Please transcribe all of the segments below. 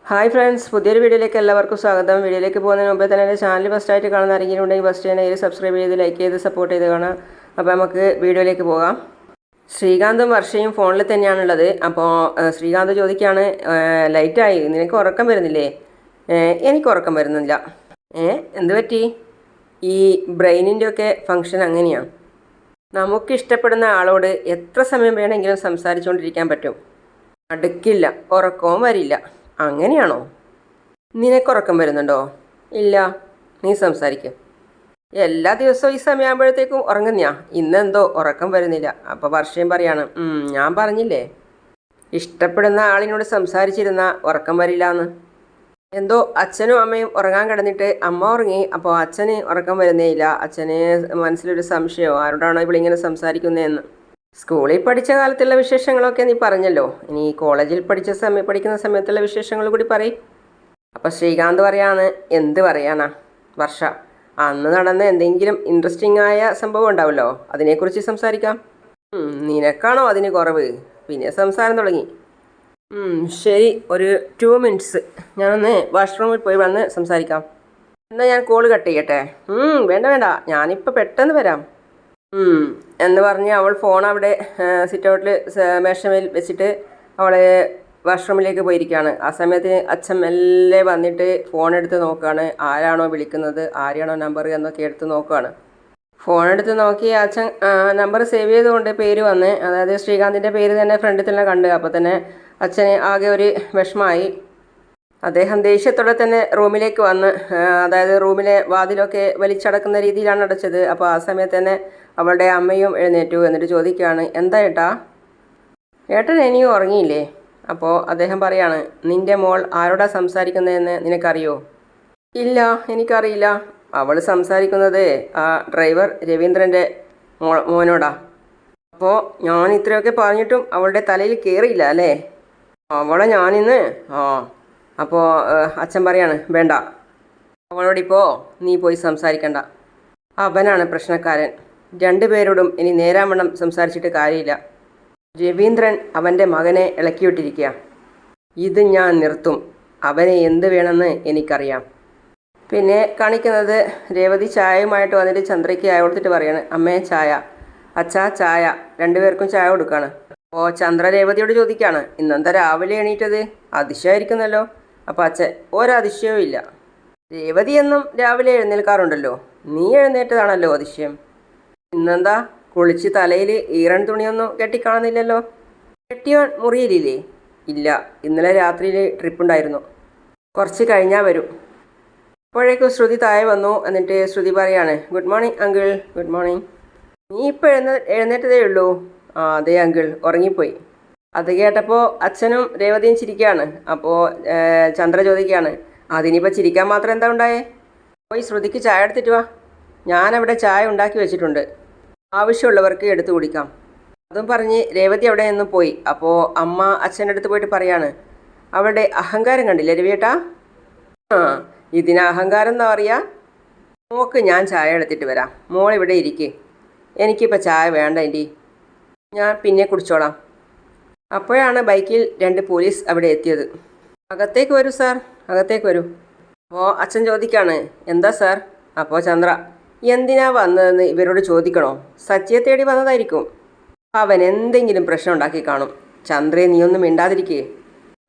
Hi friends, പുതിയൊരു വീഡിയോയിലേക്ക് എല്ലാവർക്കും സ്വാഗതം. വീഡിയോയിലേക്ക് പോകുന്നതിന് മുമ്പേ തന്നെ എൻ്റെ ചാനൽ ഫസ്റ്റായിട്ട് കാണുന്ന ആരെങ്കിലും ഉണ്ടെങ്കിൽ ഫസ്റ്റ് തന്നെ സബ്സ്ക്രൈബ് ചെയ്ത് ലൈക്ക് ചെയ്ത് സപ്പോർട്ട് ചെയ്ത് കാണാം. അപ്പോൾ നമുക്ക് വീഡിയോയിലേക്ക് പോകാം. ശ്രീകാന്തും വർഷയും ഫോണിൽ തന്നെയാണുള്ളത്. അപ്പോൾ ശ്രീകാന്ത് ചോദിക്കുകയാണ്, ലൈറ്റായി, നിനക്ക് ഉറക്കം വരുന്നില്ലേ? എനിക്ക് ഉറക്കം വരുന്നില്ല. എന്ത് പറ്റി? ഈ ബ്രെയിനിൻ്റെ ഒക്കെ ഫങ്ഷൻ അങ്ങനെയാണ്. നമുക്കിഷ്ടപ്പെടുന്ന ആളോട് എത്ര സമയം വേണമെങ്കിലും സംസാരിച്ചുകൊണ്ടിരിക്കാൻ പറ്റും. അടുക്കില്ല, ഉറക്കവും വരില്ല. അങ്ങനെയാണോ? നിനക്കുറക്കം വരുന്നുണ്ടോ? ഇല്ല. നീ സംസാരിക്കും. എല്ലാ ദിവസവും ഈ സമയമാകുമ്പോഴത്തേക്കും ഉറങ്ങുന്നയാ. ഇന്നെന്തോ ഉറക്കം വരുന്നില്ല. അപ്പോൾ വർഷയും പറയാണ്, ഞാൻ പറഞ്ഞില്ലേ, ഇഷ്ടപ്പെടുന്ന ആളിനോട് സംസാരിച്ചിരുന്ന ഉറക്കം വരില്ല എന്ന്. എന്തോ അച്ഛനും അമ്മയും ഉറങ്ങാൻ കിടന്നിട്ട് അമ്മ ഉറങ്ങി. അപ്പോൾ അച്ഛന് ഉറക്കം വരുന്നേയില്ല. അച്ഛന് മനസ്സിലൊരു സംശയമോ ആരോടാണോ ഇവളിങ്ങനെ സംസാരിക്കുന്നതെന്ന്. സ്കൂളിൽ പഠിച്ച കാലത്തുള്ള വിശേഷങ്ങളൊക്കെ നീ പറഞ്ഞല്ലോ. ഇനി കോളേജിൽ പഠിക്കുന്ന സമയത്തുള്ള വിശേഷങ്ങൾ കൂടി പറയും. അപ്പോൾ ശ്രീകാന്ത് പറയാണ്, എന്ത് പറയാനാ വർഷ, അന്ന് നടന്ന എന്തെങ്കിലും ഇൻട്രസ്റ്റിംഗ് ആയ സംഭവം ഉണ്ടാവുമല്ലോ, അതിനെക്കുറിച്ച് സംസാരിക്കാം. നിനക്കാണോ അതിന് കുറവ്? പിന്നെ സംസാരം തുടങ്ങി. ശരി, ഒരു 2 മിനിറ്റ്സ്, ഞാനൊന്ന് വാഷ്റൂമിൽ പോയി വന്ന് സംസാരിക്കാം. എന്നാൽ ഞാൻ കോൾ കട്ട് ചെയ്യട്ടെ? വേണ്ട, ഞാനിപ്പോൾ പെട്ടെന്ന് വരാം എന്ന് പറഞ്ഞ് അവൾ ഫോൺ അവിടെ സിറ്റ് ഔട്ടിൽ മേശമേൽ വെച്ചിട്ട് അവൾ വാഷ്റൂമിലേക്ക് പോയിരിക്കുകയാണ്. ആ സമയത്ത് അച്ഛൻ മെല്ലെ വന്നിട്ട് ഫോൺ എടുത്ത് നോക്കുകയാണ്. ആരാണോ വിളിക്കുന്നത്, ആരെയാണോ നമ്പർ എന്നൊക്കെ എടുത്ത് നോക്കുകയാണ്. ഫോൺ എടുത്ത് നോക്കി അച്ഛൻ നമ്പർ സേവ് ചെയ്തുകൊണ്ട് പേര് വന്ന്, അതായത് ശ്രീകാന്തിൻ്റെ പേര് തന്നെ ഫ്രണ്ടിൽ തന്നെ കണ്ട്. അപ്പോൾ തന്നെ അച്ഛന് ആകെ ഒരു വിഷമമായി. അദ്ദേഹം ദേഷ്യത്തോടെ തന്നെ റൂമിലേക്ക് വന്ന്, അതായത് റൂമിലെ വാതിലൊക്കെ വലിച്ചടക്കുന്ന രീതിയിലാണ് അടച്ചത്. അപ്പോൾ ആ സമയത്ത് തന്നെ അവളുടെ അമ്മയും എഴുന്നേറ്റു. എന്നിട്ട് ചോദിക്കുകയാണ്, എന്താ ഏട്ടാ, ഏട്ടൻ ഇനിയും ഉറങ്ങിയില്ലേ? അപ്പോൾ അദ്ദേഹം പറയാണ്, നിൻ്റെ മോൾ ആരോടാ സംസാരിക്കുന്നതെന്ന് നിനക്കറിയോ? ഇല്ല, എനിക്കറിയില്ല. അവൾ സംസാരിക്കുന്നത് ആ ഡ്രൈവർ രവീന്ദ്രൻ്റെ മോനോടാ. അപ്പോൾ ഞാൻ ഇത്രയൊക്കെ പറഞ്ഞിട്ടും അവളുടെ തലയിൽ കയറിയില്ല അല്ലേ? അവളെ ഞാനിന്ന് അപ്പോൾ അച്ഛൻ പറയാണ്, വേണ്ട, അവളോടിപ്പോൾ നീ പോയി സംസാരിക്കണ്ട. അവനാണ് പ്രശ്നക്കാരൻ. 2 പേരോടും ഇനി നേരാവണ്ണം സംസാരിച്ചിട്ട് കാര്യമില്ല. രവീന്ദ്രൻ അവൻ്റെ മകനെ ഇളക്കിവിട്ടിരിക്കുക. ഇത് ഞാൻ നിർത്തും. അവനെ എന്ത് വേണമെന്ന് എനിക്കറിയാം. പിന്നെ കാണിക്കുന്നത് രേവതി ചായയുമായിട്ട് വന്നിട്ട് ചന്ദ്രയ്ക്ക് ചായ കൊടുത്തിട്ട് പറയാണ്, അമ്മേ ചായ, അച്ഛാ ചായ. 2 പേർക്കും ചായ കൊടുക്കുകയാണ്. അപ്പോൾ ചന്ദ്ര രേവതിയോട് ചോദിക്കുകയാണ്, ഇന്നെന്താ രാവിലെ എണീറ്റത്? അതിശയമായിരിക്കുന്നല്ലോ. അപ്പോൾ അച്ഛൻ, ഒരതിശയവും ഇല്ല. രേവതി എന്നും രാവിലെ എഴുന്നേൽക്കാറുണ്ടല്ലോ, നീ എഴുന്നേറ്റതാണല്ലോ അതിശയം. ഇന്നെന്താ കുളിച്ച് തലയിൽ ഈറൻ തുണിയൊന്നും കെട്ടിക്കാണുന്നില്ലല്ലോ? കെട്ടിയോൻ മുറിയിലില്ലേ? ഇല്ല, ഇന്നലെ രാത്രിയിൽ ട്രിപ്പുണ്ടായിരുന്നു. കുറച്ച് കഴിഞ്ഞാൽ വരും. അപ്പോഴേക്കും ശ്രുതി താഴെ വന്നു. എന്നിട്ട് ശ്രുതി പറയാണ്, good morning uncle. Good morning. നീ ഇപ്പോൾ എഴുന്നേറ്റതേ ഉള്ളൂ? അതെ അങ്കിൾ, ഉറങ്ങിപ്പോയി. അത് കേട്ടപ്പോൾ അച്ഛനും രേവതിയും ചിരിക്കുകയാണ്. അപ്പോൾ ചന്ദ്ര ചോദിക്കുകയാണ്, അതിനിപ്പോൾ ചിരിക്കാൻ മാത്രം എന്താ ഉണ്ടായേ? പോയി ശ്രുതിക്ക് ചായ എടുത്തിട്ട് വാ. ഞാനവിടെ ചായ ഉണ്ടാക്കി വെച്ചിട്ടുണ്ട്, ആവശ്യമുള്ളവർക്ക് എടുത്തു കുടിക്കാം. അതും പറഞ്ഞ് രേവതി അവിടെ നിന്ന് പോയി. അപ്പോൾ അമ്മ അച്ഛൻ്റെ അടുത്ത് പോയിട്ട് പറയാണ്, അവളുടെ അഹങ്കാരം കണ്ടില്ലേ രവിയേട്ടാ? ഇതിന് അഹങ്കാരം എന്താ പറയുക? മോക്ക് ഞാൻ ചായ എടുത്തിട്ട് വരാം, മോൾ ഇവിടെ ഇരിക്ക്. എനിക്കിപ്പോൾ ചായ വേണ്ട ആൻറ്റി, ഞാൻ പിന്നെ കുടിച്ചോളാം. അപ്പോഴാണ് ബൈക്കിൽ 2 പോലീസ് അവിടെ എത്തിയത്. അകത്തേക്ക് വരൂ സാർ, അകത്തേക്ക് വരൂ. അപ്പോൾ അച്ഛൻ ചോദിക്കുകയാണ്, എന്താ സാർ? അപ്പോൾ ചന്ദ്ര, എന്തിനാ വന്നതെന്ന് ഇവരോട് ചോദിക്കണോ? സച്ചിയെ തേടി വന്നതായിരിക്കും. അവൻ എന്തെങ്കിലും പ്രശ്നം ഉണ്ടാക്കി കാണും. ചന്ദ്രയെ നീ ഒന്നും മിണ്ടാതിരിക്കേ.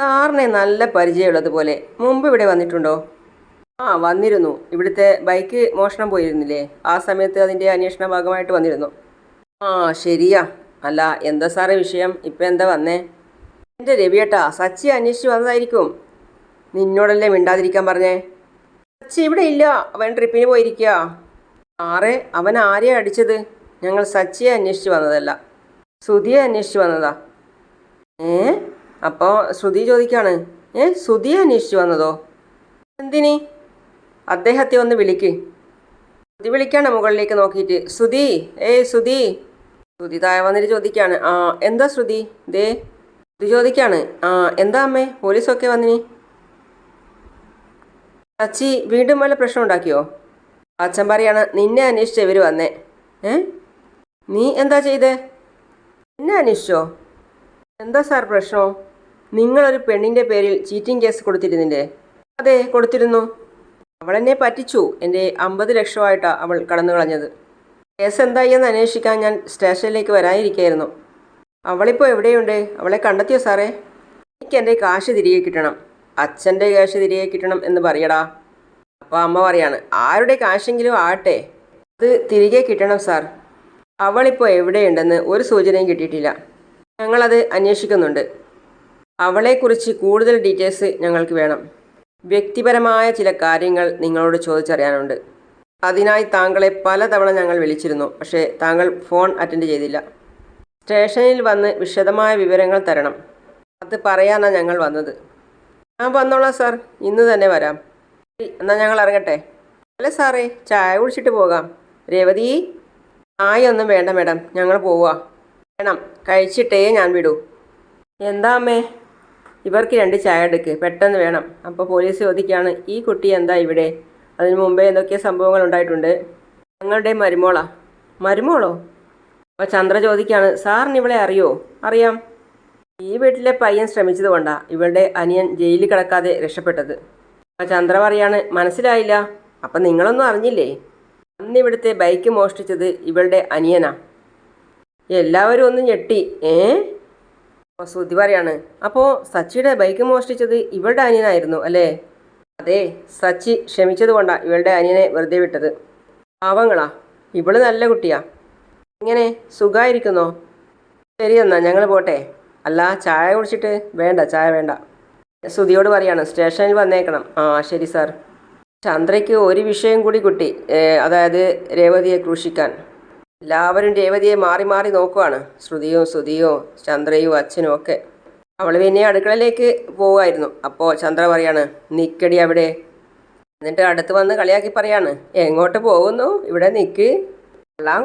സാറിനെ നല്ല പരിചയമുള്ളതുപോലെ മുമ്പ് ഇവിടെ വന്നിട്ടുണ്ടോ? വന്നിരുന്നു. ഇവിടുത്തെ ബൈക്ക് മോഷണം പോയിരുന്നില്ലേ? ആ സമയത്ത് അതിൻ്റെ അന്വേഷണ ഭാഗമായിട്ട് വന്നിരുന്നു. ശരിയാ. അല്ല, എന്താ സാറേ വിഷയം? ഇപ്പം എന്താ വന്നേ? എൻ്റെ രവിയേട്ടാ, സച്ചി അന്വേഷിച്ച് വന്നതായിരിക്കും. നിന്നോടല്ലേ മിണ്ടാതിരിക്കാൻ പറഞ്ഞേ? സച്ചി ഇവിടെ ഇല്ല, അവൻ ട്രിപ്പിന് പോയിരിക്കുക. അവൻ ആരെയാ അടിച്ചത്? ഞങ്ങൾ സച്ചിയെ അന്വേഷിച്ച് വന്നതല്ല, ശ്രുതിയെ അന്വേഷിച്ച് വന്നതാ. അപ്പോൾ ശ്രുതി ചോദിക്കുകയാണ്, ശ്രുതിയെ അന്വേഷിച്ച് വന്നതോ? എന്തിനി? അദ്ദേഹത്തെ ഒന്ന് വിളിക്ക്. ശ്രുതി വിളിക്കാണ് മുകളിലേക്ക് നോക്കിയിട്ട്, ശ്രുതി, ശ്രുതി. ശ്രുതി താഴെ വന്നിട്ട് ചോദിക്കുകയാണ്, എന്താ ശ്രുതി? ശ്രുതി ചോദിക്കുകയാണ്, എന്താ അമ്മേ, പോലീസൊക്കെ വന്നിനി? സച്ചി വീണ്ടും വല്ല പ്രശ്നം ഉണ്ടാക്കിയോ? അച്ഛൻ പറയാണ്, നിന്നെ അന്വേഷിച്ച് ഇവർ വന്നേ. നീ എന്താ ചെയ്തേ? എന്നെ അന്വേഷിച്ചോ? എന്താ സാർ പ്രശ്നം? നിങ്ങളൊരു പെണ്ണിൻ്റെ പേരിൽ ചീറ്റിംഗ് കേസ് കൊടുത്തിരുന്നില്ലേ? അതെ, കൊടുത്തിരുന്നു. അവളെന്നെ പറ്റിച്ചു. എൻ്റെ 50 ലക്ഷമായിട്ടാണ് അവൾ കടന്നു കളഞ്ഞത്. കേസ് എന്തായി എന്ന് അന്വേഷിക്കാൻ ഞാൻ സ്റ്റേഷനിലേക്ക് വരാനിരിക്കുകയായിരുന്നു. അവളിപ്പോൾ എവിടെയുണ്ട്? അവളെ കണ്ടെത്തിയോ സാറേ? എനിക്ക് എൻ്റെ കാശ് തിരികെ കിട്ടണം. അച്ഛൻ്റെ കാശ് തിരികെ കിട്ടണം എന്ന് പറയടാ. അപ്പോൾ അമ്മ പറയാണ്, ആരുടെ കാശെങ്കിലും ആട്ടെ, അത് തിരികെ കിട്ടണം സാർ. അവളിപ്പോൾ എവിടെയുണ്ടെന്ന് ഒരു സൂചനയും കിട്ടിയിട്ടില്ല. ഞങ്ങളത് അന്വേഷിക്കുന്നുണ്ട്. അവളെക്കുറിച്ച് കൂടുതൽ ഡീറ്റെയിൽസ് ഞങ്ങൾക്ക് വേണം. വ്യക്തിപരമായ ചില കാര്യങ്ങൾ നിങ്ങളോട് ചോദിച്ചറിയാനുണ്ട്. അതിനായി താങ്കളെ പലതവണ ഞങ്ങൾ വിളിച്ചിരുന്നു. പക്ഷേ താങ്കൾ ഫോൺ അറ്റൻഡ് ചെയ്തില്ല. സ്റ്റേഷനിൽ വന്ന് വിശദമായ വിവരങ്ങൾ തരണം. അത് പറയാനാണ് ഞങ്ങൾ വന്നത്. ഞാൻ വന്നോളാം സാർ, ഇന്ന് തന്നെ വരാം. എന്നാൽ ഞങ്ങൾ ഇറങ്ങട്ടെ? അല്ല സാറേ, ചായ കുടിച്ചിട്ട് പോകാം. രേവതി, ചായയൊന്നും വേണ്ട മാഡം, ഞങ്ങൾ പോവുക. വേണം, കഴിച്ചിട്ടേ ഞാൻ വിടൂ. എന്താ അമ്മേ? ഇവർക്ക് 2 ചായ എടുക്ക്, പെട്ടെന്ന് വേണം. അപ്പോൾ പോലീസ് ചോദിക്കുകയാണ്, ഈ കുട്ടി എന്താ ഇവിടെ? അതിന് മുമ്പേ എന്തൊക്കെ സംഭവങ്ങൾ ഉണ്ടായിട്ടുണ്ട്. ഞങ്ങളുടെ മരുമോളാ. മരുമോളോ? അപ്പോൾ ചന്ദ്ര ചോദിക്കുകയാണ്, സാറിന് ഇവളെ അറിയോ? അറിയാം. ഈ വീട്ടിലെ പയ്യൻ ശ്രമിച്ചത് കൊണ്ടാണ് ഇവളുടെ അനിയൻ ജയിലിൽ കിടക്കാതെ രക്ഷപ്പെട്ടത്. അപ്പോൾ ചന്ദ്ര പറയാണ്, മനസ്സിലായില്ല. അപ്പം നിങ്ങളൊന്നും അറിഞ്ഞില്ലേ? അന്ന് ഇവിടുത്തെ ബൈക്ക് മോഷ്ടിച്ചത് ഇവളുടെ അനിയനാ. എല്ലാവരും ഒന്ന് ഞെട്ടി. അപ്പോൾ ശ്രുതി പറയാണ്, അപ്പോൾ സച്ചിയുടെ ബൈക്ക് മോഷ്ടിച്ചത് ഇവളുടെ അനിയനായിരുന്നു അല്ലേ? അതെ, സച്ചി ക്ഷമിച്ചത് കൊണ്ടാണ് ഇവളുടെ അനിയനെ വെറുതെ വിട്ടത്. പാവങ്ങളാ, ഇവള് നല്ല കുട്ടിയാ. ഇങ്ങനെ സുഖമായിരിക്കുന്നോ? ശരി, എന്നാ ഞങ്ങൾ പോട്ടെ. അല്ല, ചായ കുടിച്ചിട്ട്? വേണ്ട, ചായ വേണ്ട. ശ്രുതിയോട് പറയാണ്, സ്റ്റേഷനിൽ വന്നേക്കണം. ആ ശരി സാർ. ചന്ദ്രയ്ക്ക് ഒരു വിഷയം കൂടി കിട്ടി, അതായത് രേവതിയെ ക്രൂശിക്കാൻ. എല്ലാവരും രേവതിയെ മാറി മാറി നോക്കുവാണ്. ശ്രുതിയോ ചന്ദ്രയും അച്ഛനും ഒക്കെ. അവൾ പിന്നെ അടുക്കളയിലേക്ക് പോവുമായിരുന്നു. അപ്പോൾ ചന്ദ്ര പറയാണ്, നിക്കടി അവിടെ. എന്നിട്ട് അടുത്ത് വന്ന് കളിയാക്കി പറയാണ്, എങ്ങോട്ട് പോകുന്നു? ഇവിടെ നിൽക്ക്.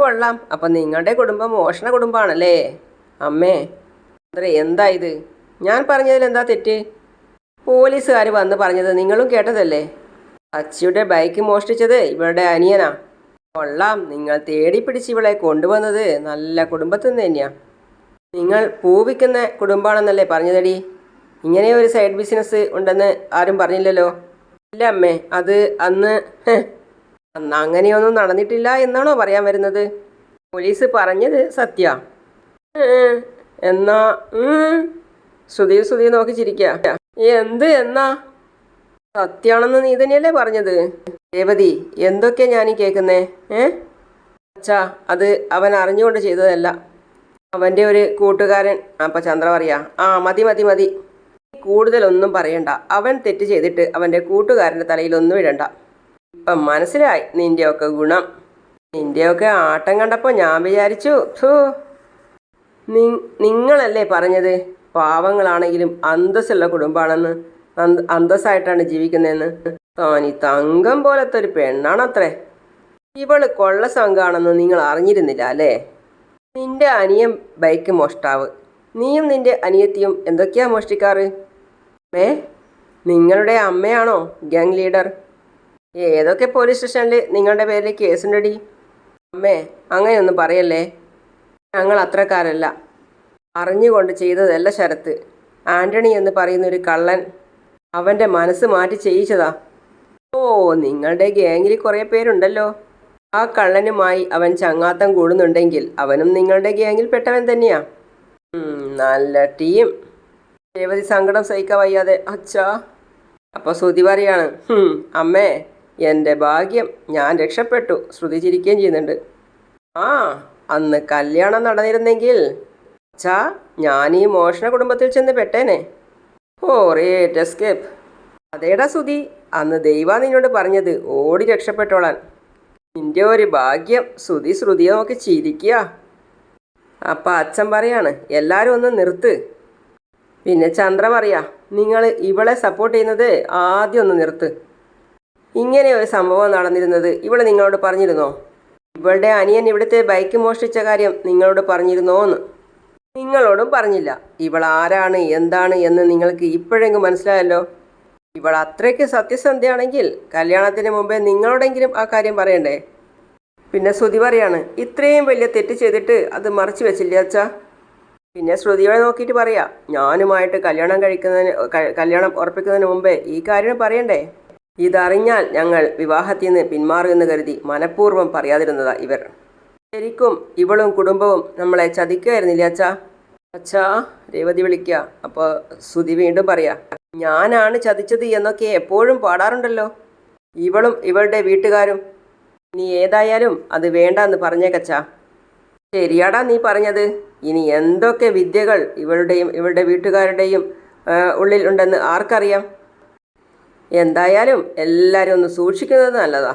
കൊള്ളാം. അപ്പം നിങ്ങളുടെ കുടുംബം മോഷണ കുടുംബമാണല്ലേ? അമ്മേ, ചന്ദ്ര എന്താ ഇത്? ഞാൻ പറഞ്ഞതിൽ എന്താ തെറ്റ്? പോലീസുകാർ വന്ന് പറഞ്ഞത് നിങ്ങളും കേട്ടതല്ലേ? അച്ചിയുടെ ബൈക്ക് മോഷ്ടിച്ചത് ഇവളുടെ അനിയനാ. കൊള്ളാം, നിങ്ങൾ തേടി പിടിച്ച് ഇവളെ കൊണ്ടുവന്നത് നല്ല കുടുംബത്തിൽ നിന്ന് തന്നെയാണ്. നിങ്ങൾ പൂവിക്കുന്ന കുടുംബമാണെന്നല്ലേ പറഞ്ഞതടി? ഇങ്ങനെ ഒരു സൈഡ് ബിസിനസ് ഉണ്ടെന്ന് ആരും പറഞ്ഞില്ലല്ലോ. ഇല്ല അമ്മേ, അത് അന്ന് അങ്ങനെയൊന്നും നടന്നിട്ടില്ല എന്നാണോ പറയാൻ വരുന്നത്? പോലീസ് പറഞ്ഞത് സത്യ. എന്നാ ശ്രുതി നോക്കി ചിരിക്കുക. എന്നാ സത്യാണെന്ന് നീ തന്നെയല്ലേ പറഞ്ഞത്? രേവതി, എന്തൊക്കെ ഞാനീ കേൾക്കുന്നേ? അച്ഛാ, അത് അവൻ അറിഞ്ഞുകൊണ്ട് ചെയ്തതല്ല. അവൻ്റെ ഒരു കൂട്ടുകാരൻ. അപ്പം ചന്ദ്ര പറയാ, ആ മതി, കൂടുതലൊന്നും പറയണ്ട. അവൻ തെറ്റ് ചെയ്തിട്ട് അവൻ്റെ കൂട്ടുകാരൻ്റെ തലയിലൊന്നും ഇടണ്ട. ഇപ്പം മനസ്സിലായി നിൻ്റെയൊക്കെ ഗുണം. നിൻ്റെയൊക്കെ ആട്ടം കണ്ടപ്പോൾ ഞാൻ വിചാരിച്ചു, നിങ്ങളല്ലേ പറഞ്ഞത് പാവങ്ങളാണെങ്കിലും അന്തസ്സുള്ള കുടുംബമാണെന്ന്, അന്തസ്സായിട്ടാണ് ജീവിക്കുന്നതെന്ന്. താനി തങ്കം പോലത്തെ ഒരു പെണ്ണാണത്രേ. ഇവള് കൊള്ള സംഘാണെന്ന് നിങ്ങൾ അറിഞ്ഞിരുന്നില്ല അല്ലേ? നിന്റെ അനിയൻ ബൈക്ക് മോഷ്ടാവ്, നീയും നിന്റെ അനിയത്തിയും എന്തൊക്കെയാ മോഷ്ടിക്കാറ്? നിങ്ങളുടെ അമ്മയാണോ ഗ്യാങ് ലീഡർ? ഏതൊക്കെ പോലീസ് സ്റ്റേഷനിൽ നിങ്ങളുടെ പേരിൽ കേസുണ്ടടി? അമ്മേ, അങ്ങനെയൊന്നും പറയല്ലേ. ഞങ്ങൾ അത്രക്കാരല്ല. അറിഞ്ഞുകൊണ്ട് ചെയ്തതല്ല ശരത്ത്. ആൻ്റണി എന്ന് പറയുന്നൊരു കള്ളൻ അവൻ്റെ മനസ്സ് മാറ്റി ചെയ്യിച്ചതാ. ഓ, നിങ്ങളുടെ ഗ്യാങ്ങിൽ കുറേ പേരുണ്ടല്ലോ. ആ കള്ളനുമായി അവൻ ചങ്ങാത്തം കൂടുന്നുണ്ടെങ്കിൽ അവനും നിങ്ങളുടെ ഗ്യാങ്ങിൽ പെട്ടവൻ തന്നെയാ. നല്ല ടീം. രേവതി സങ്കടം സഹിക്കാൻ വയ്യാതെ, അച്ഛാ. അപ്പോൾ ശ്രുതി പറയാണ്, അമ്മേ, എൻ്റെ ഭാഗ്യം, ഞാൻ രക്ഷപ്പെട്ടു. ശ്രുതി ചിരിക്കുകയും ചെയ്യുന്നുണ്ട്. അന്ന് കല്യാണം നടന്നിരുന്നെങ്കിൽ അച്ഛാ, ഞാൻ ഈ മോഷണ കുടുംബത്തിൽ ചെന്ന് പെട്ടേനെ. Rate escape. അതേടാ ശ്രുതി, അന്ന് ദൈവ നിന്നോട് പറഞ്ഞത് ഓടി രക്ഷപ്പെട്ടോളാൻ. നിൻ്റെ ഒരു ഭാഗ്യം. ശ്രുതിയെ നോക്കി ചിരിക്കുക. അപ്പം അച്ഛൻ പറയാണ്, എല്ലാവരും ഒന്ന് നിർത്ത്. പിന്നെ ചന്ദ്ര പറയാ, നിങ്ങൾ ഇവളെ സപ്പോർട്ട് ചെയ്യുന്നത് ആദ്യം ഒന്ന് നിർത്ത്. ഇങ്ങനെ ഒരു സംഭവം നടന്നിരുന്നത് ഇവൾ നിങ്ങളോട് പറഞ്ഞിരുന്നോ? ഇവളുടെ അനിയൻ ഇവിടുത്തെ ബൈക്ക് മോഷ്ടിച്ച കാര്യം നിങ്ങളോട് പറഞ്ഞിരുന്നോന്ന്? നിങ്ങളോടും പറഞ്ഞില്ല. ഇവൾ ആരാണ് എന്താണ് എന്ന് നിങ്ങൾക്ക് ഇപ്പോഴെങ്കിലും മനസ്സിലായല്ലോ. ഇവൾ അത്രയ്ക്ക് സത്യസന്ധയാണെങ്കിൽ കല്യാണത്തിന് മുമ്പേ നിങ്ങളോടെങ്കിലും ആ കാര്യം പറയണ്ടേ? പിന്നെ ശ്രുതി പറയാണ്, ഇത്രയും വലിയ തെറ്റ് ചെയ്തിട്ട് അത് മറച്ചു വെച്ചില്ലേ അച്ഛാ? പിന്നെ ശ്രുതിയോടെ നോക്കിയിട്ട് പറയാ, ഞാനുമായിട്ട് കല്യാണം ഉറപ്പിക്കുന്നതിന് മുമ്പേ ഈ കാര്യം പറയണ്ടേ? ഇതറിഞ്ഞാൽ ഞങ്ങൾ വിവാഹത്തിൽ നിന്ന് പിന്മാറുമെന്ന് കരുതി മനഃപൂർവ്വം പറയാതിരുന്നതാ ഇവർ. ശരിക്കും ഇവളും കുടുംബവും നമ്മളെ ചതിക്കുകയായിരുന്നില്ലേ അച്ഛാ? അച്ഛാ, രേവതി വിളിക്കുക. അപ്പോൾ ശ്രുതി വീണ്ടും പറയാ, ഞാനാണ് ചതിച്ചത് എന്നൊക്കെ എപ്പോഴും പാടാറുണ്ടല്ലോ ഇവളും ഇവളുടെ വീട്ടുകാരും. ഇനി ഏതായാലും അത് വേണ്ടെന്ന് പറഞ്ഞേക്കച്ചാ. ശരിയാടാ നീ പറഞ്ഞത്. ഇനി എന്തൊക്കെ വിദ്യകൾ ഇവളുടെ വീട്ടുകാരുടെയും ഉള്ളിൽ ഉണ്ടെന്ന് ആർക്കറിയാം? എന്തായാലും എല്ലാവരും ഒന്ന് സൂക്ഷിക്കുന്നത് നല്ലതാ.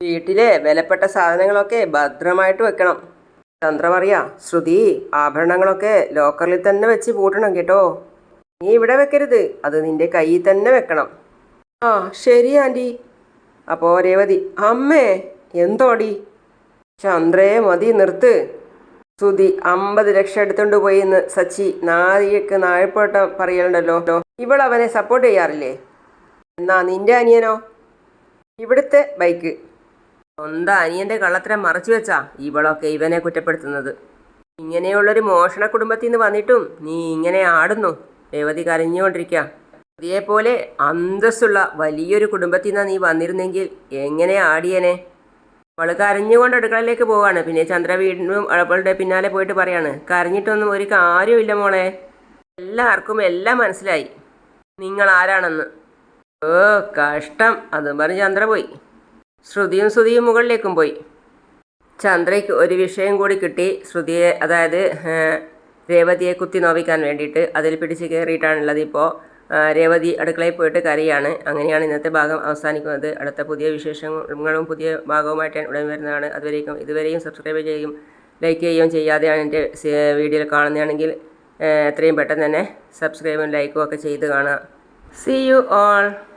വീട്ടിലെ വിലപ്പെട്ട സാധനങ്ങളൊക്കെ ഭദ്രമായിട്ട് വെക്കണം. ചന്ദ്ര പറയാ, ശ്രുതി, ആഭരണങ്ങളൊക്കെ ലോക്കറിൽ തന്നെ വെച്ച് പൂട്ടണം കേട്ടോ. നീ ഇവിടെ വെക്കരുത്, അത് നിന്റെ കയ്യിൽ തന്നെ വെക്കണം. ആ ശരി ആൻറ്റി. അപ്പോൾ രേവതി, അമ്മേ എന്തോടി? ചന്ദ്രയെ മതി, നിർത്ത്. ശ്രുതി 50 ലക്ഷം എടുത്തുകൊണ്ട് പോയി എന്ന് സച്ചി നാരിക്ക് നാഴ്പോട്ടം പറയലുണ്ടല്ലോ. ഇവളവനെ സപ്പോർട്ട് ചെയ്യാറില്ലേ? എന്നാ നിന്റെ അനിയനോ? ഇവിടുത്തെ ബൈക്ക്. സ്വന്തം അനിയൻ്റെ കള്ളത്തരം മറച്ചു വെച്ചാ ഇവളൊക്കെ ഇവനെ കുറ്റപ്പെടുത്തുന്നത്. ഇങ്ങനെയുള്ളൊരു മോഷണ കുടുംബത്തിൽ നിന്ന് വന്നിട്ടും നീ ഇങ്ങനെ ആടുന്നു. രേവതി കരഞ്ഞുകൊണ്ടിരിക്കുക. അതേപോലെ അന്തസ്സുള്ള വലിയൊരു കുടുംബത്തിൽ നിന്നാണ് നീ വന്നിരുന്നെങ്കിൽ എങ്ങനെ ആടിയനെ? അവൾ കരഞ്ഞുകൊണ്ട് അടുക്കളയിലേക്ക് പോവാണ്. പിന്നെ ചന്ദ്ര വീണ്ടും അവളുടെ പിന്നാലെ പോയിട്ട് പറയാണ്, കരഞ്ഞിട്ടൊന്നും ഒരു കാര്യമില്ല മോളെ, എല്ലാവർക്കും എല്ലാം മനസ്സിലായി നിങ്ങൾ ആരാണെന്ന്. ഓ കഷ്ടം. അതും പറഞ്ഞ് ചന്ദ്ര പോയി. ശ്രുതിയും മുകളിലേക്കും പോയി. ചന്ദ്രയ്ക്ക് ഒരു വിഷയം കൂടി കിട്ടി. ശ്രുതിയെ, അതായത് രേവതിയെ കുത്തി നോവിക്കാൻ വേണ്ടിയിട്ട്. അതിൽ പിടിച്ച് കയറിയിട്ടാണുള്ളത്. ഇപ്പോൾ രേവതി അടുക്കളയിൽ പോയിട്ട് കരയാണ്. അങ്ങനെയാണ് ഇന്നത്തെ ഭാഗം അവസാനിക്കുന്നത്. അടുത്ത പുതിയ വിശേഷങ്ങളും പുതിയ ഭാഗവുമായിട്ട് ഞാൻ ഉടൻ വരുന്നതാണ്. ഇതുവരെയും സബ്സ്ക്രൈബ് ചെയ്യുകയും ലൈക്ക് ചെയ്യുകയും ചെയ്യാതെയാണ് എൻ്റെ വീഡിയോയിൽ കാണുന്നതാണെങ്കിൽ എത്രയും പെട്ടെന്ന് തന്നെ സബ്സ്ക്രൈബും ലൈക്കും ഒക്കെ ചെയ്ത് കാണുക. See you all.